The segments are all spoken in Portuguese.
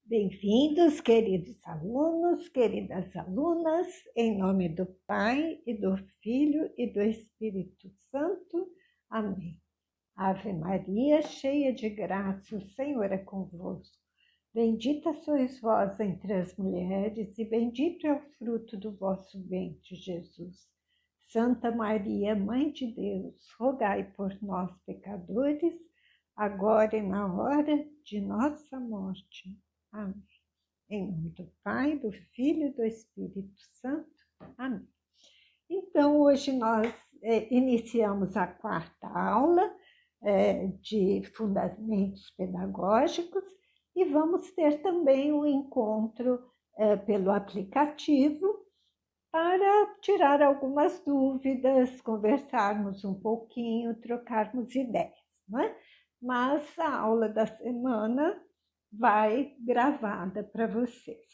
Bem-vindos, queridos alunos, queridas alunas, em nome do Pai, e do Filho, e do Espírito Santo. Amém. Ave Maria, cheia de graça, o Senhor é convosco. Bendita sois vós entre as mulheres, e bendito é o fruto do vosso ventre, Jesus. Santa Maria, Mãe de Deus, rogai por nós, pecadores, agora e na hora de nossa morte. Amém. Em nome do Pai, do Filho e do Espírito Santo. Amém. Então, hoje nós iniciamos a quarta aula de Fundamentos Pedagógicos e vamos ter também um encontro pelo aplicativo para tirar algumas dúvidas, conversarmos um pouquinho, trocarmos ideias, não é? Mas a aula da semana vai gravada para vocês.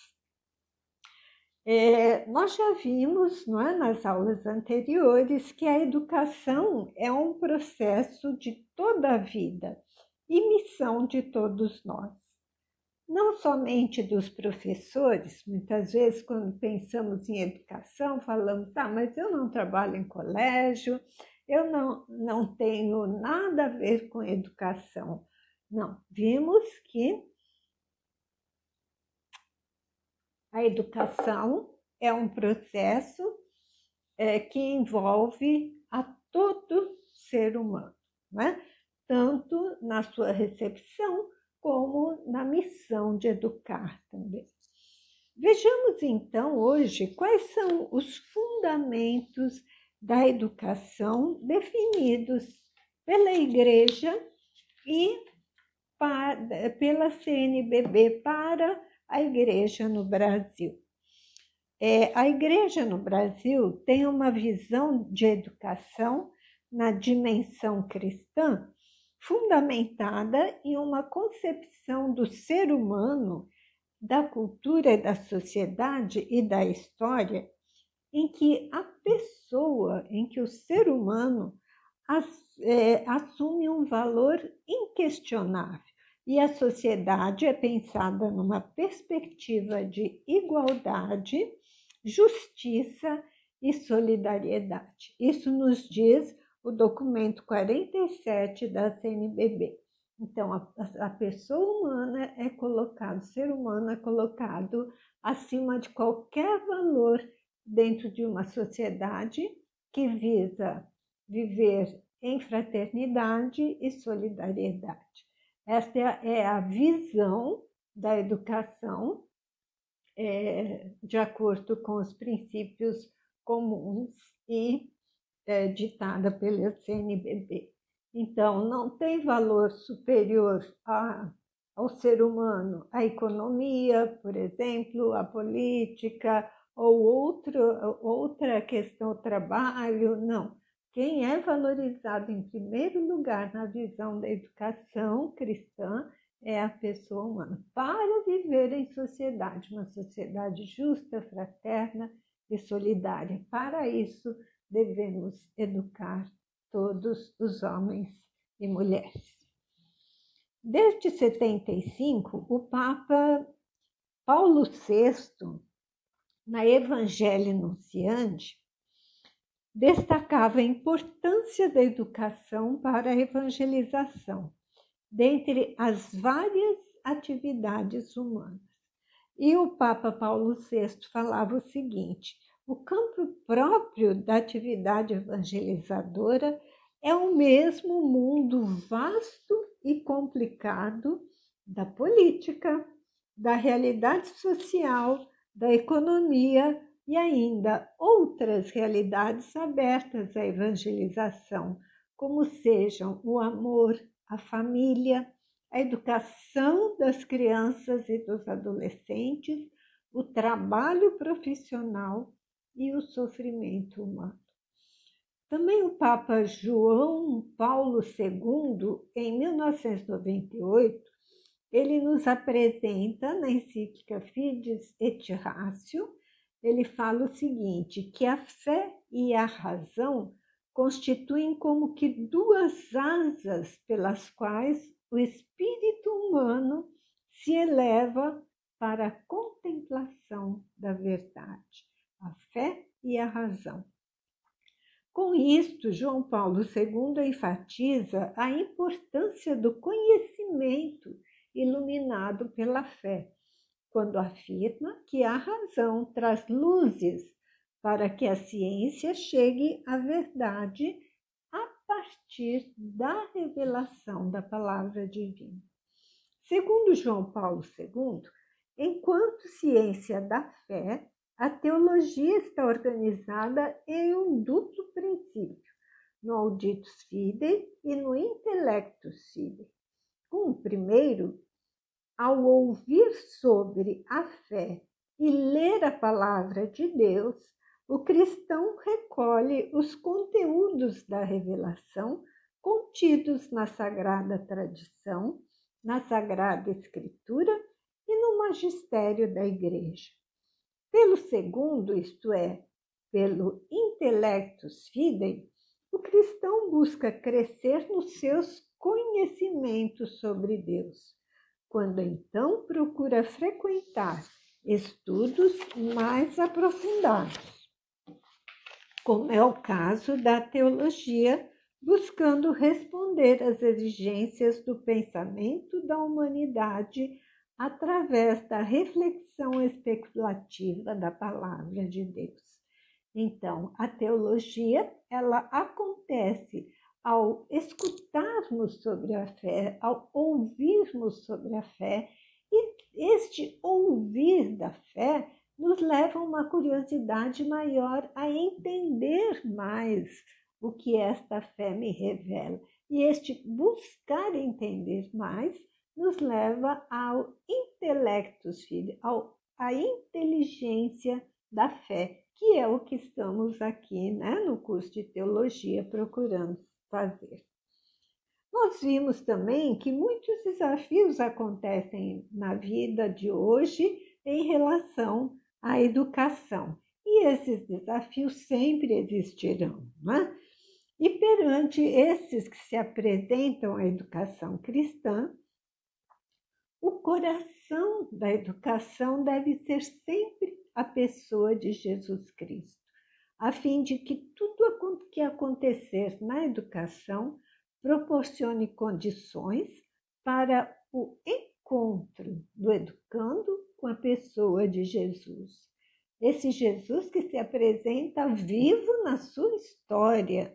Nós já vimos, não é, nas aulas anteriores, que a educação é um processo de toda a vida e missão de todos nós. Não somente dos professores, muitas vezes quando pensamos em educação, falamos, mas eu não trabalho em colégio, eu não tenho nada a ver com educação. Não, vimos que a educação é um processo que envolve a todo ser humano, né? Tanto na sua recepção como na missão de educar também. Vejamos então hoje quais são os fundamentos da educação definidos pela Igreja e pela CNBB para a Igreja no Brasil. A Igreja no Brasil tem uma visão de educação na dimensão cristã fundamentada em uma concepção do ser humano, da cultura e da sociedade e da história, em que a pessoa, em que o ser humano assume um valor inquestionável. E a sociedade é pensada numa perspectiva de igualdade, justiça e solidariedade. Isso nos diz o documento 47 da CNBB. Então, a pessoa humana é colocada, o ser humano é colocado acima de qualquer valor dentro de uma sociedade que visa viver em fraternidade e solidariedade. Esta é a visão da educação de acordo com os princípios comuns e ditada pela CNBB. Então, não tem valor superior ao ser humano a economia, por exemplo, a política ou outra questão, o trabalho, não. Quem é valorizado em primeiro lugar na visão da educação cristã é a pessoa humana, para viver em sociedade, uma sociedade justa, fraterna e solidária. Para isso, devemos educar todos os homens e mulheres. Desde 75, o Papa Paulo VI, na Evangelii Nuntiandi, destacava a importância da educação para a evangelização, dentre as várias atividades humanas. E o Papa Paulo VI falava o seguinte: o campo próprio da atividade evangelizadora é o mesmo mundo vasto e complicado da política, da realidade social, da economia e ainda outras realidades abertas à evangelização, como sejam o amor, a família, a educação das crianças e dos adolescentes, o trabalho profissional e o sofrimento humano. Também o Papa João Paulo II, em 1998, ele nos apresenta na encíclica Fides et Ratio, ele fala o seguinte, que a fé e a razão constituem como que duas asas pelas quais o espírito humano se eleva para a contemplação da verdade, a fé e a razão. Com isto, João Paulo II enfatiza a importância do conhecimento iluminado pela fé, quando afirma que a razão traz luzes para que a ciência chegue à verdade a partir da revelação da palavra divina. Segundo João Paulo II, enquanto ciência da fé, a teologia está organizada em um duplo princípio, no auditus fidei e no intellectus fidei. O primeiro, ao ouvir sobre a fé e ler a palavra de Deus, o cristão recolhe os conteúdos da revelação contidos na Sagrada Tradição, na Sagrada Escritura e no magistério da Igreja. Pelo segundo, isto é, pelo intellectus fidei, o cristão busca crescer nos seus conhecimentos sobre Deus, quando então procura frequentar estudos mais aprofundados, como é o caso da teologia, buscando responder às exigências do pensamento da humanidade através da reflexão especulativa da palavra de Deus. Então, a teologia, ela acontece ao escutarmos sobre a fé, ao ouvirmos sobre a fé, e este ouvir da fé nos leva a uma curiosidade maior a entender mais o que esta fé me revela. E este buscar entender mais nos leva ao intellectus fidei, à inteligência da fé, que é o que estamos aqui, no curso de teologia procurando fazer. Nós vimos também que muitos desafios acontecem na vida de hoje em relação à educação. E esses desafios sempre existirão, E perante esses que se apresentam à educação cristã, o coração da educação deve ser sempre a pessoa de Jesus Cristo, a fim de que tudo o que acontecer na educação proporcione condições para o encontro do educando com a pessoa de Jesus. Esse Jesus que se apresenta vivo na sua história,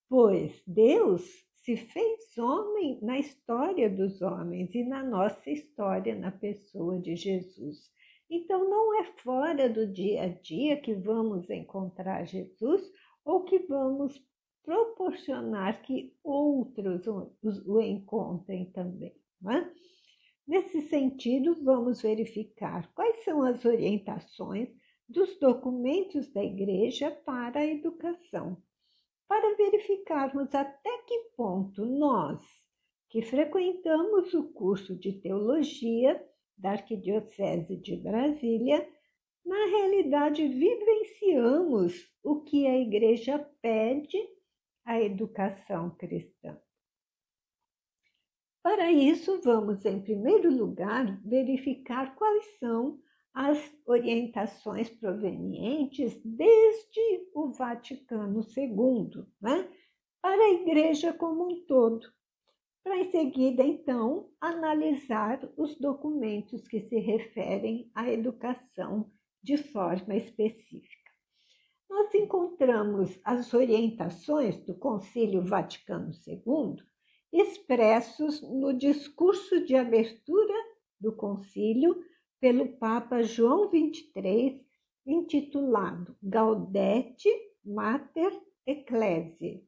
pois Deus se fez homem na história dos homens e na nossa história na pessoa de Jesus. Então, não é fora do dia a dia que vamos encontrar Jesus ou que vamos proporcionar que outros o encontrem também. Nesse sentido, vamos verificar quais são as orientações dos documentos da Igreja para a educação, para verificarmos até que ponto nós, que frequentamos o curso de teologia da Arquidiocese de Brasília, na realidade vivenciamos o que a Igreja pede à educação cristã. Para isso, vamos, em primeiro lugar, verificar quais são as orientações provenientes desde o Vaticano II, para a Igreja como um todo, para em seguida, então, analisar os documentos que se referem à educação de forma específica. Nós encontramos as orientações do Concílio Vaticano II expressos no discurso de abertura do concílio pelo Papa João XXIII, intitulado Gaudete Mater Ecclesiae,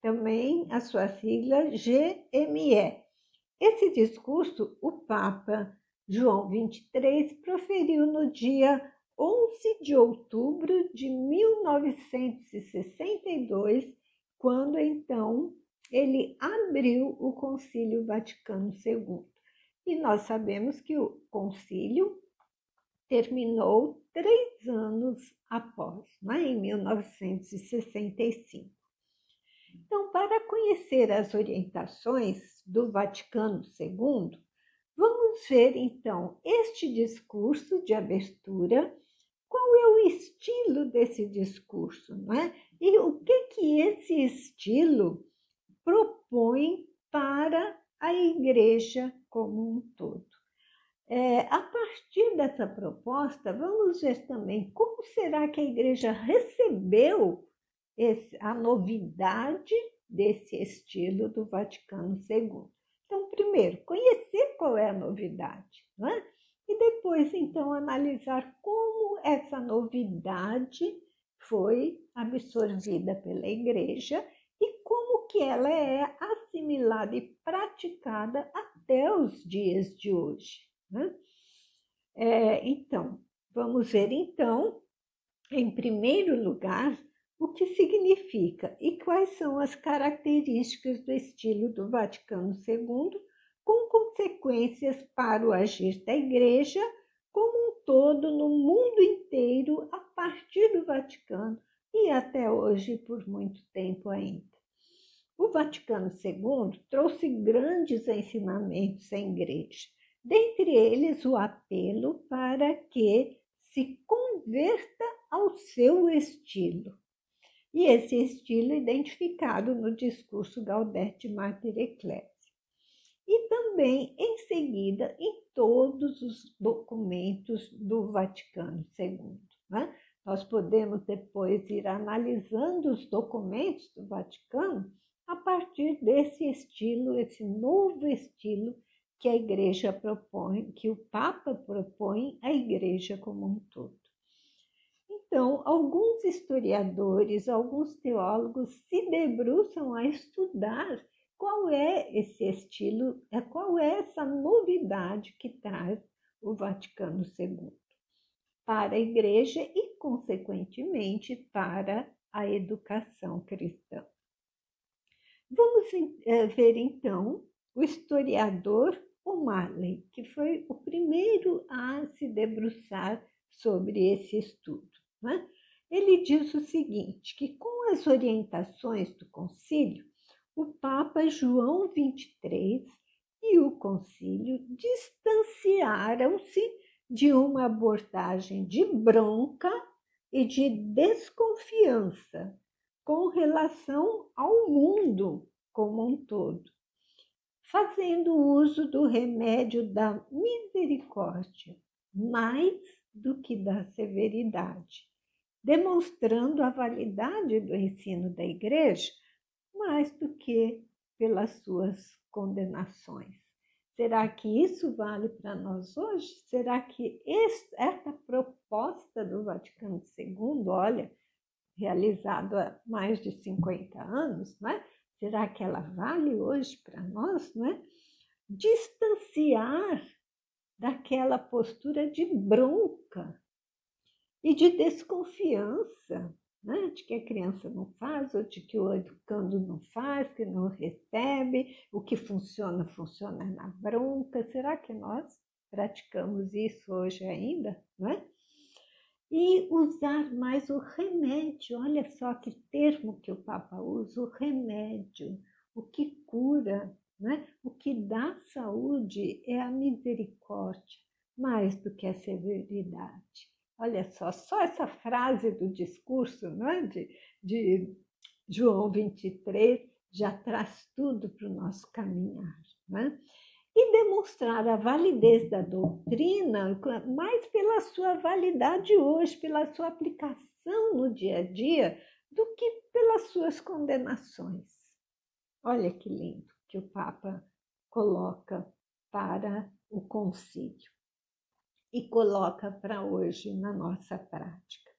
também a sua sigla GME. Esse discurso o Papa João XXIII proferiu no dia 11 de outubro de 1962, quando então ele abriu o Concílio Vaticano II. E nós sabemos que o concílio terminou 3 anos após, em 1965. Então, para conhecer as orientações do Vaticano II, Vamos ver, então, este discurso de abertura. Qual é o estilo desse discurso, não é? E o que esse estilo propõe para a igreja como um todo? A partir dessa proposta, vamos ver também como será que a igreja recebeu a novidade desse estilo do Vaticano II. Então, primeiro, conhecer qual é a novidade, não é? E depois, então, analisar como essa novidade foi absorvida pela igreja e como que ela é assimilada e praticada até os dias de hoje, né? Então, vamos ver, então, em primeiro lugar, o que significa e quais são as características do estilo do Vaticano II, com consequências para o agir da Igreja como um todo no mundo inteiro a partir do Vaticano e até hoje por muito tempo ainda. O Vaticano II trouxe grandes ensinamentos à Igreja, dentre eles o apelo para que se converta ao seu estilo. E esse estilo identificado no discurso Gaudete Mater Ecclesiae. E também, em seguida, em todos os documentos do Vaticano II. Né? Nós podemos depois ir analisando os documentos do Vaticano a partir desse estilo, esse novo estilo que a Igreja propõe, que o Papa propõe à Igreja como um todo. Então, alguns historiadores, alguns teólogos se debruçam a estudar qual é esse estilo, qual é essa novidade que traz o Vaticano II para a Igreja e, consequentemente, para a educação cristã. Vamos ver, então, o historiador O'Malley, que foi o primeiro a se debruçar sobre esse estudo. Né? Ele diz o seguinte, que com as orientações do concílio, o Papa João XXIII e o concílio distanciaram-se de uma abordagem de bronca e de desconfiança com relação ao mundo como um todo, fazendo uso do remédio da misericórdia, mais do que da severidade, demonstrando a validade do ensino da Igreja, mais do que pelas suas condenações. Será que isso vale para nós hoje? Será que essa proposta do Vaticano II, olha, realizada há mais de 50 anos, não é? Será que ela vale hoje para nós, não é? Distanciar daquela postura de bronca e de desconfiança, né? De que a criança não faz, ou de que o educando não faz, que não recebe, o que funciona, funciona na bronca. Será que nós praticamos isso hoje ainda, não é? E usar mais o remédio, olha só que termo que o Papa usa, o remédio, o que cura, né? O que dá saúde é a misericórdia, mais do que a severidade. Olha só essa frase do discurso, né? de João 23 já traz tudo para o nosso caminhar, né? E demonstrar a validez da doutrina, mais pela sua validade hoje, pela sua aplicação no dia a dia, do que pelas suas condenações. Olha que lindo que o Papa coloca para o concílio e coloca para hoje na nossa prática.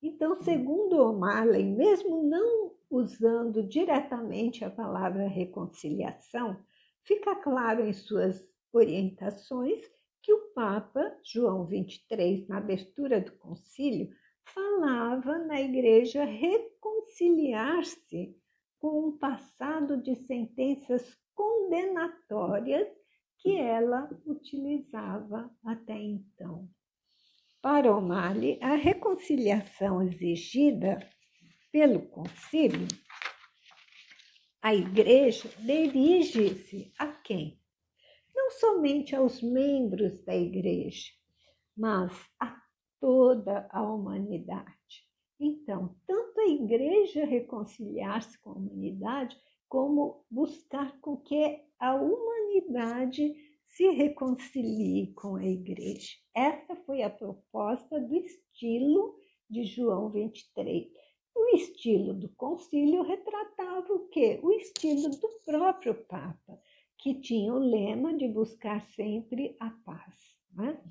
Então, segundo O'Malley, mesmo não usando diretamente a palavra reconciliação, fica claro em suas orientações que o Papa João XXIII, na abertura do concílio, falava na Igreja reconciliar-se com um passado de sentenças condenatórias que ela utilizava até então. Para O'Malley, a reconciliação exigida pelo concílio, a Igreja dirige-se a quem? Não não somente aos membros da igreja, mas a toda a humanidade. Então, tanto a igreja reconciliar-se com a humanidade, como buscar com que a humanidade se reconcilie com a igreja. Essa foi a proposta do estilo de João 23. O estilo do concílio retratava o quê? O estilo do próprio Papa, que tinha o lema de buscar sempre a paz, né?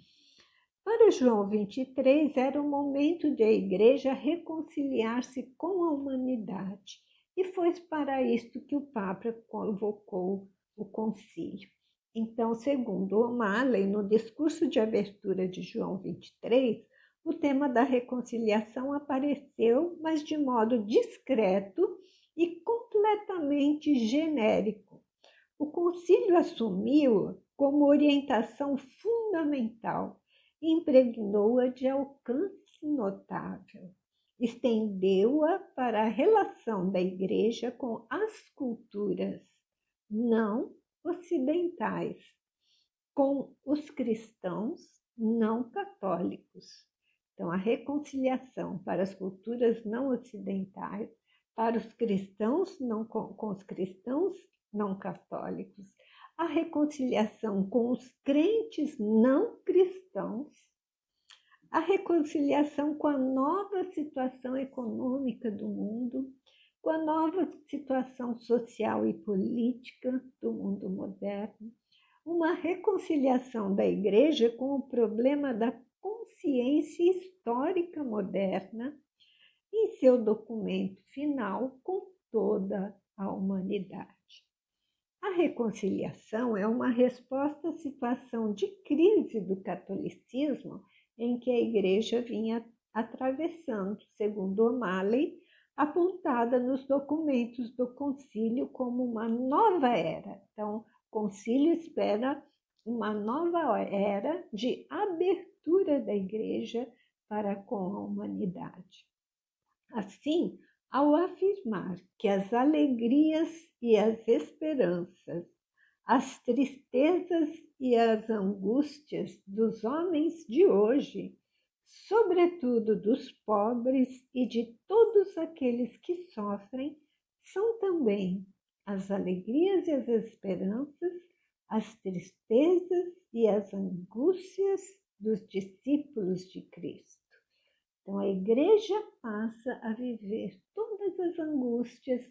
Para João 23, era o momento de a igreja reconciliar-se com a humanidade. E foi para isto que o Papa convocou o concílio. Então, segundo O'Malley, no discurso de abertura de João 23, o tema da reconciliação apareceu, mas de modo discreto e completamente genérico. O concílio assumiu como orientação fundamental, impregnou-a de alcance notável, estendeu-a para a relação da igreja com as culturas não ocidentais, com os cristãos não católicos. Então, a reconciliação para as culturas não ocidentais, para os cristãos com os cristãos não católicos, a reconciliação com os crentes não cristãos, a reconciliação com a nova situação econômica do mundo, com a nova situação social e política do mundo moderno, uma reconciliação da igreja com o problema da consciência histórica moderna, em seu documento final com toda a humanidade. A reconciliação é uma resposta à situação de crise do catolicismo em que a igreja vinha atravessando, segundo O'Malley, apontada nos documentos do concílio como uma nova era. Então, o concílio espera uma nova era de abertura da igreja para com a humanidade. Assim, ao afirmar que as alegrias e as esperanças, as tristezas e as angústias dos homens de hoje, sobretudo dos pobres e de todos aqueles que sofrem, são também as alegrias e as esperanças, as tristezas e as angústias dos discípulos de Cristo. Então, a igreja passa a viver todas as angústias,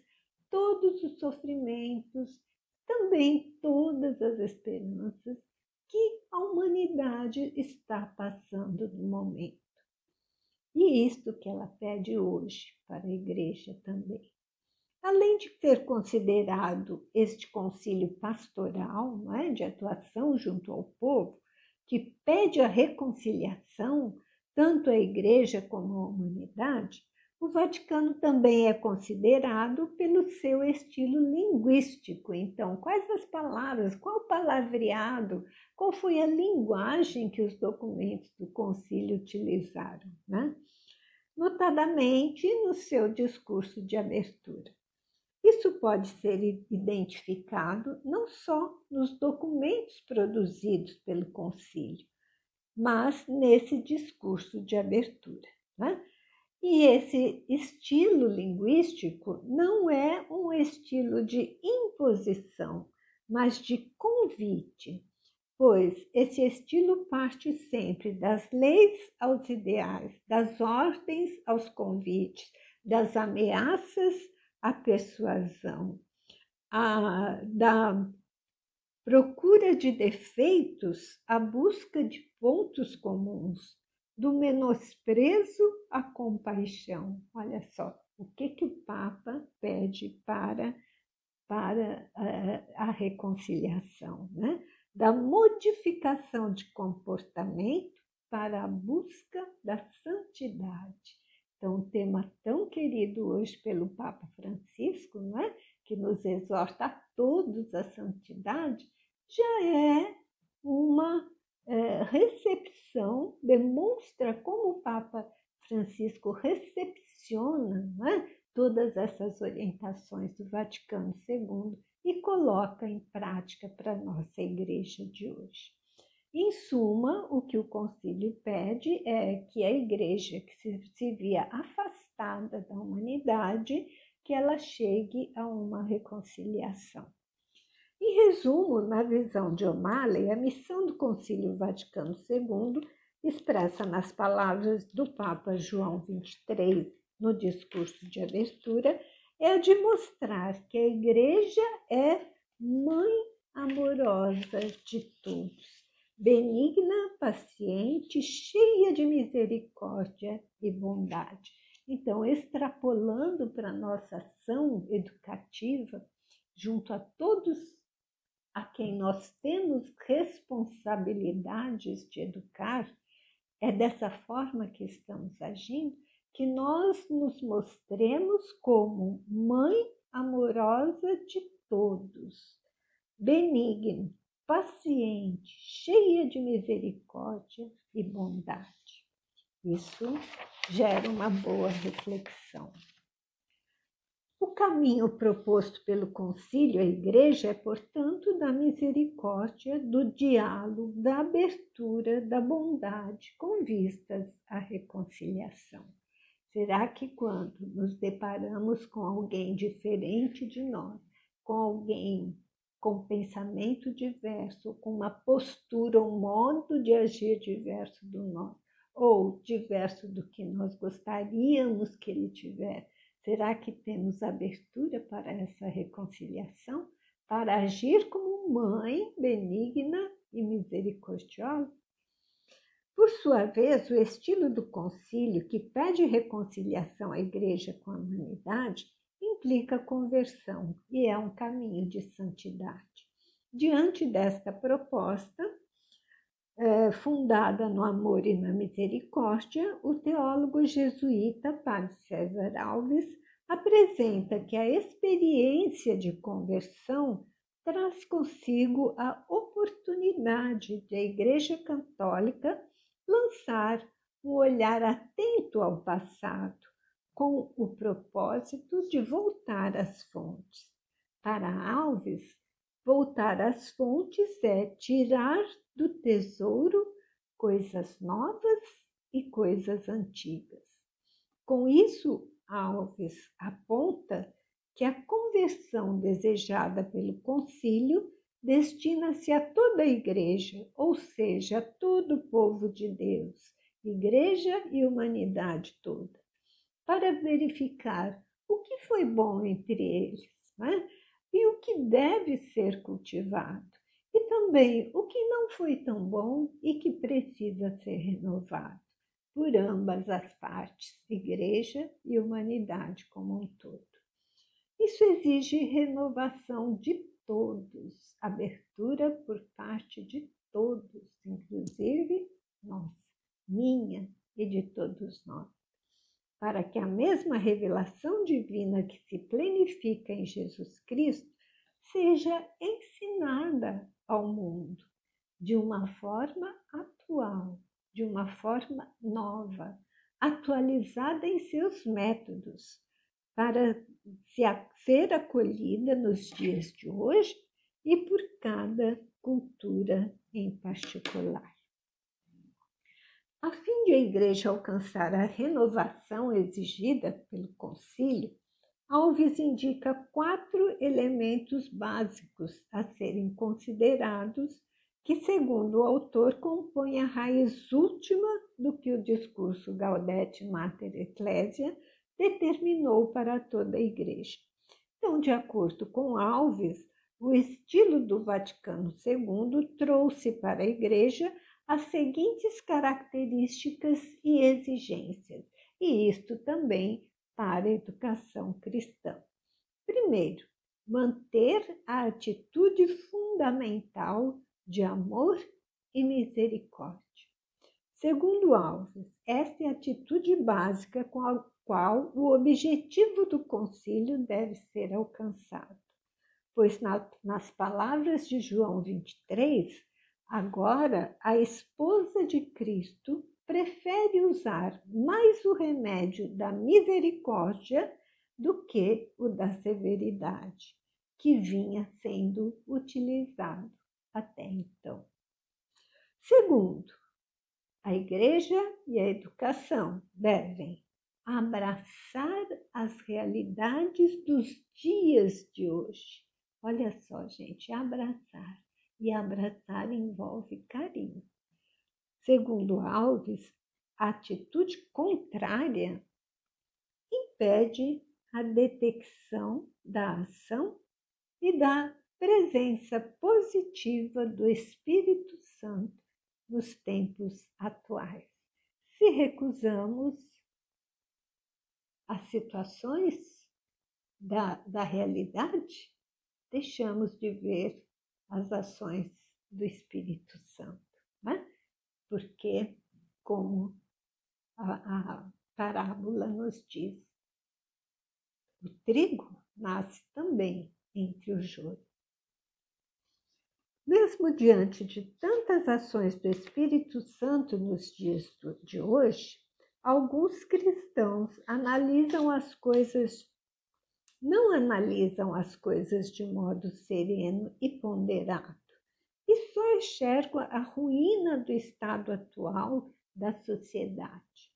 todos os sofrimentos, também todas as esperanças que a humanidade está passando no momento. E isto que ela pede hoje para a igreja também. Além de ser considerado este concílio pastoral, não é, de atuação junto ao povo, que pede a reconciliação, tanto a igreja como a humanidade, o Vaticano também é considerado pelo seu estilo linguístico. Então, quais as palavras, qual o palavreado, qual foi a linguagem que os documentos do concílio utilizaram, né? Notadamente no seu discurso de abertura. Isso pode ser identificado não só nos documentos produzidos pelo concílio, mas nesse discurso de abertura, né? E esse estilo linguístico não é um estilo de imposição, mas de convite, pois esse estilo parte sempre das leis aos ideais, das ordens aos convites, das ameaças à persuasão, da procura de defeitos à busca de pontos comuns, do menosprezo à compaixão. Olha só, o que o Papa pede para a reconciliação, né? Da modificação de comportamento para a busca da santidade. Então, um tema tão querido hoje pelo Papa Francisco, não é? Que nos exorta a todos à santidade, já é uma recepção, demonstra como o Papa Francisco recepciona, não é, todas essas orientações do Vaticano II e coloca em prática para a nossa igreja de hoje. Em suma, o que o concílio pede é que a igreja que se via afastada da humanidade, que ela chegue a uma reconciliação. Em resumo, na visão de O'Malley, a missão do Concílio Vaticano II, expressa nas palavras do Papa João XXIII no discurso de abertura, é a de mostrar que a igreja é mãe amorosa de todos, benigna, paciente, cheia de misericórdia e bondade. Então, extrapolando para a nossa ação educativa, junto a todos a quem nós temos responsabilidades de educar, é dessa forma que estamos agindo, que nós nos mostremos como mãe amorosa de todos, benigna, paciente, cheia de misericórdia e bondade. Isso gera uma boa reflexão. O caminho proposto pelo concílio à igreja é, portanto, da misericórdia, do diálogo, da abertura, da bondade, com vistas à reconciliação. Será que quando nos deparamos com alguém diferente de nós, com alguém com pensamento diverso, com uma postura, um modo de agir diverso do nosso, ou diverso do que nós gostaríamos que ele tivesse, será que temos abertura para essa reconciliação? Para agir como mãe benigna e misericordiosa? Por sua vez, o estilo do concílio, que pede reconciliação à igreja com a humanidade, implica conversão e é um caminho de santidade. Diante desta proposta, fundada no amor e na misericórdia, o teólogo jesuíta Padre César Alves apresenta que a experiência de conversão traz consigo a oportunidade de a Igreja Católica lançar um olhar atento ao passado, com o propósito de voltar às fontes. Para Alves, voltar às fontes é tirar do tesouro coisas novas e coisas antigas. Com isso, Alves aponta que a conversão desejada pelo concílio destina-se a toda a igreja, ou seja, a todo o povo de Deus, igreja e humanidade toda, para verificar o que foi bom entre eles, né? E o que deve ser cultivado, e também o que não foi tão bom e que precisa ser renovado por ambas as partes, igreja e humanidade como um todo. Isso exige renovação de todos, abertura por parte de todos, inclusive nossa, minha e de todos nós, para que a mesma revelação divina que se plenifica em Jesus Cristo seja ensinada ao mundo de uma forma atual, de uma forma nova, atualizada em seus métodos, para ser acolhida nos dias de hoje e por cada cultura em particular. A fim de a Igreja alcançar a renovação exigida pelo concílio, Alves indica 4 elementos básicos a serem considerados, que, segundo o autor, compõem a raiz última do que o discurso Gaudete Mater Ecclesia determinou para toda a Igreja. Então, de acordo com Alves, o estilo do Vaticano II trouxe para a Igreja as seguintes características e exigências, e isto também para a educação cristã. Primeiro, manter a atitude fundamental de amor e misericórdia. Segundo Alves, esta é a atitude básica com a qual o objetivo do concílio deve ser alcançado, pois nas palavras de João 23, agora a esposa de Cristo prefere usar mais o remédio da misericórdia do que o da severidade. que vinha sendo utilizado até então. Segundo, a igreja e a educação devem abraçar as realidades dos dias de hoje. Olha só, gente, abraçar. E abraçar envolve carinho. Segundo Alves, a atitude contrária impede a detecção da ação e da presença positiva do Espírito Santo nos tempos atuais. Se recusamos as situações da realidade, deixamos de ver as ações do Espírito Santo, né? Porque, como a parábola nos diz, o trigo nasce também entre o joio. Mesmo diante de tantas ações do Espírito Santo nos dias de hoje, alguns cristãos não analisam as coisas de modo sereno e ponderado, e só enxergam a ruína do estado atual da sociedade.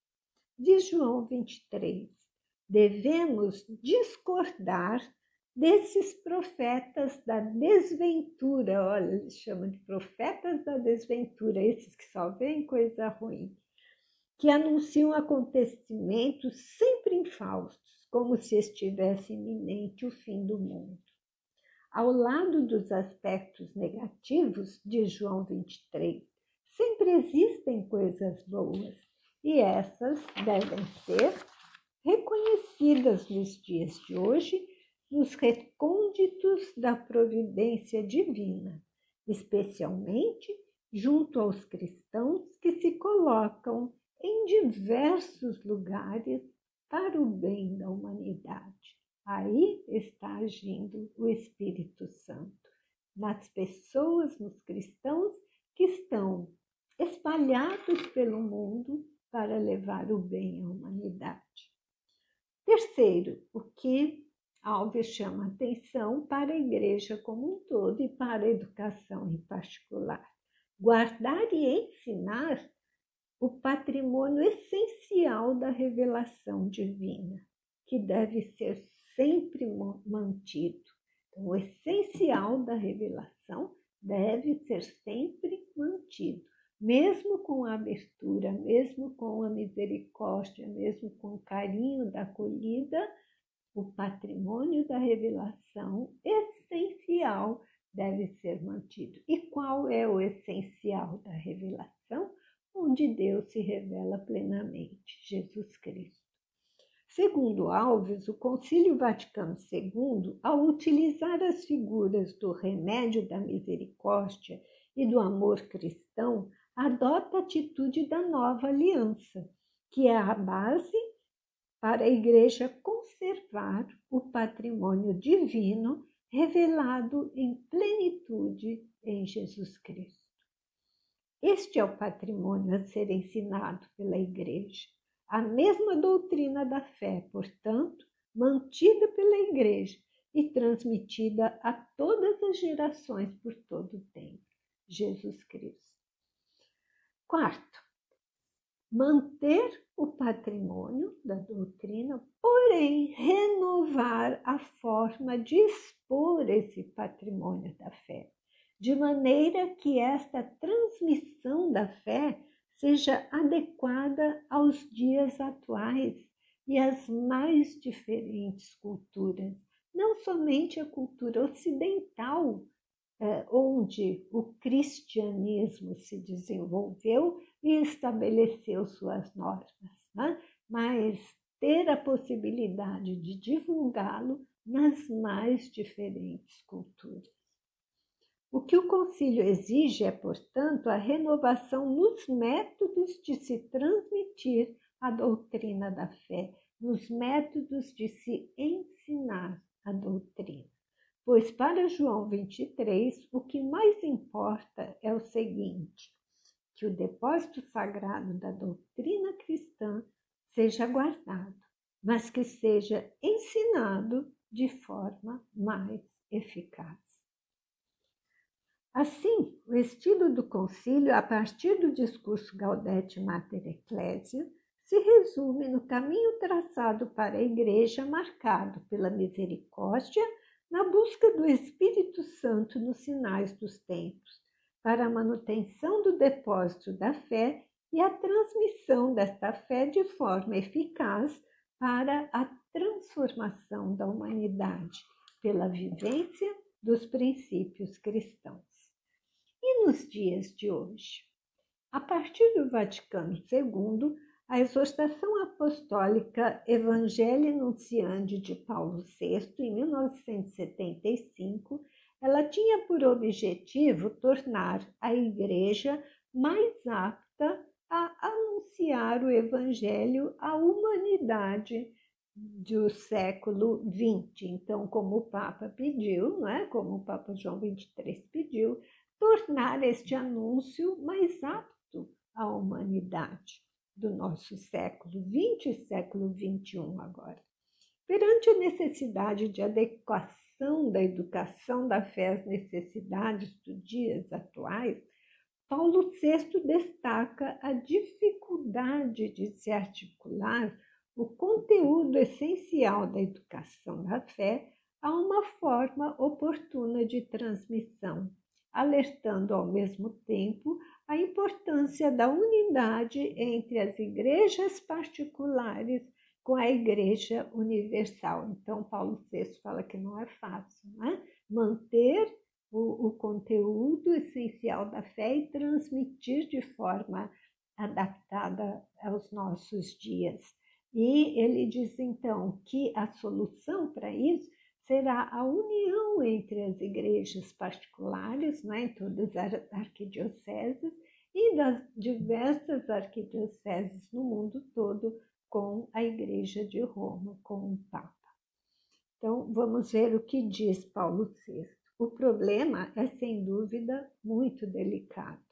Diz João 23, devemos discordar desses profetas da desventura. Olha, eles chamam de profetas da desventura, esses que só veem coisa ruim, que anunciam acontecimentos sempre infautos, como se estivesse iminente o fim do mundo. Ao lado dos aspectos negativos de João 23, sempre existem coisas boas, e essas devem ser reconhecidas nos dias de hoje, nos recônditos da providência divina, especialmente junto aos cristãos que se colocam em diversos lugares para o bem da humanidade. Aí está agindo o Espírito Santo, nas pessoas, nos cristãos que estão espalhados pelo mundo para levar o bem à humanidade. Terceiro, o que Alves chama atenção para a igreja como um todo e para a educação em particular. Guardar e ensinar o patrimônio essencial da revelação divina, que deve ser sempre mantido. Então, o essencial da revelação deve ser sempre mantido, mesmo com a abertura, mesmo com a misericórdia, mesmo com o carinho da acolhida, o patrimônio da revelação essencial deve ser mantido. E qual é o essencial da revelação? Onde Deus se revela plenamente, Jesus Cristo. Segundo Alves, o Concílio Vaticano II, ao utilizar as figuras do remédio da misericórdia e do amor cristão, adota a atitude da nova aliança, que é a base para a Igreja conservar o patrimônio divino revelado em plenitude em Jesus Cristo. Este é o patrimônio a ser ensinado pela Igreja. A mesma doutrina da fé, portanto, mantida pela Igreja e transmitida a todas as gerações por todo o tempo. Jesus Cristo. Quarto, manter o patrimônio da doutrina, porém renovar a forma de expor esse patrimônio da fé, de maneira que esta transmissão da fé seja adequada aos dias atuais e às mais diferentes culturas, não somente a cultura ocidental, onde o cristianismo se desenvolveu e estabeleceu suas normas, né? Mas ter a possibilidade de divulgá-lo nas mais diferentes culturas. O que o concílio exige é, portanto, a renovação nos métodos de se transmitir a doutrina da fé, nos métodos de se ensinar a doutrina. Pois para João 23, o que mais importa é o seguinte, que o depósito sagrado da doutrina cristã seja guardado, mas que seja ensinado de forma mais eficaz. Assim, o estilo do concílio, a partir do discurso Gaudete Mater Ecclesia, se resume no caminho traçado para a Igreja, marcado pela misericórdia, na busca do Espírito Santo nos sinais dos tempos, para a manutenção do depósito da fé e a transmissão desta fé de forma eficaz para a transformação da humanidade pela vivência dos princípios cristãos. E nos dias de hoje? A partir do Vaticano II, a exortação apostólica Evangelii Nuntiandi de Paulo VI, em 1975, ela tinha por objetivo tornar a Igreja mais apta a anunciar o Evangelho à humanidade do século XX. Então, como o Papa pediu, como o Papa João XXIII pediu, tornar este anúncio mais apto à humanidade do nosso século XX e século XXI agora. Perante a necessidade de adequação da educação da fé às necessidades dos dias atuais, Paulo VI destaca a dificuldade de se articular o conteúdo essencial da educação da fé a uma forma oportuna de transmissão, alertando ao mesmo tempo a importância da unidade entre as igrejas particulares com a Igreja Universal. Então, Paulo VI fala que não é fácil, manter o conteúdo essencial da fé e transmitir de forma adaptada aos nossos dias. E ele diz, então, que a solução para isso será a união entre as igrejas particulares, em todas as arquidioceses, e das diversas arquidioceses no mundo todo, com a Igreja de Roma, com o Papa. Então, vamos ver o que diz Paulo VI. O problema é, sem dúvida, muito delicado.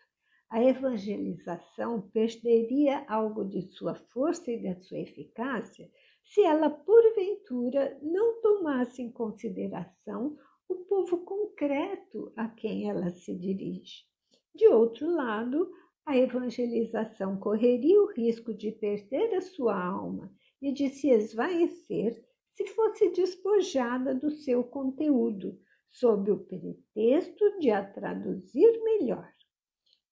A evangelização perderia algo de sua força e da sua eficácia se ela, porventura, não tomasse em consideração o povo concreto a quem ela se dirige. De outro lado, a evangelização correria o risco de perder a sua alma e de se esvaecer se fosse despojada do seu conteúdo, sob o pretexto de a traduzir melhor.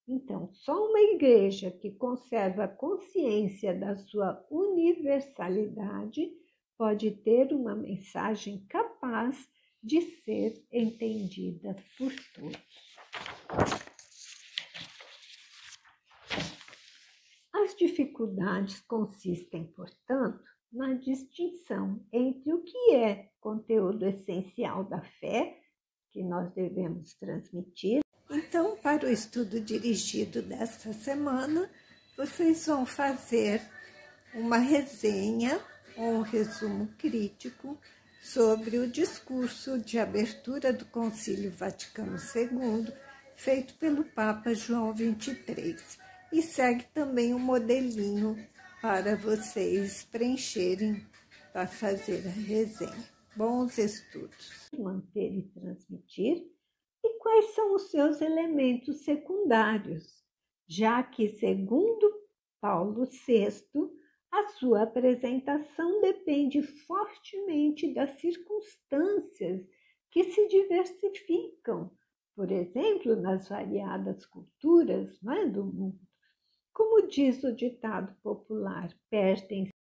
Então, só uma igreja que conserva a consciência da sua universalidade pode ter uma mensagem capaz de ser entendida por todos. As dificuldades consistem, portanto, na distinção entre o que é conteúdo essencial da fé, que nós devemos transmitir. Então, para o estudo dirigido desta semana, vocês vão fazer uma resenha ou um resumo crítico sobre o discurso de abertura do Concílio Vaticano II, feito pelo Papa João XXIII. E segue também um modelinho para vocês preencherem para fazer a resenha. Bons estudos. Manter e transmitir. E quais são os seus elementos secundários? Já que, segundo Paulo VI, a sua apresentação depende fortemente das circunstâncias que se diversificam, por exemplo, nas variadas culturas do mundo. Como diz o ditado popular, perdem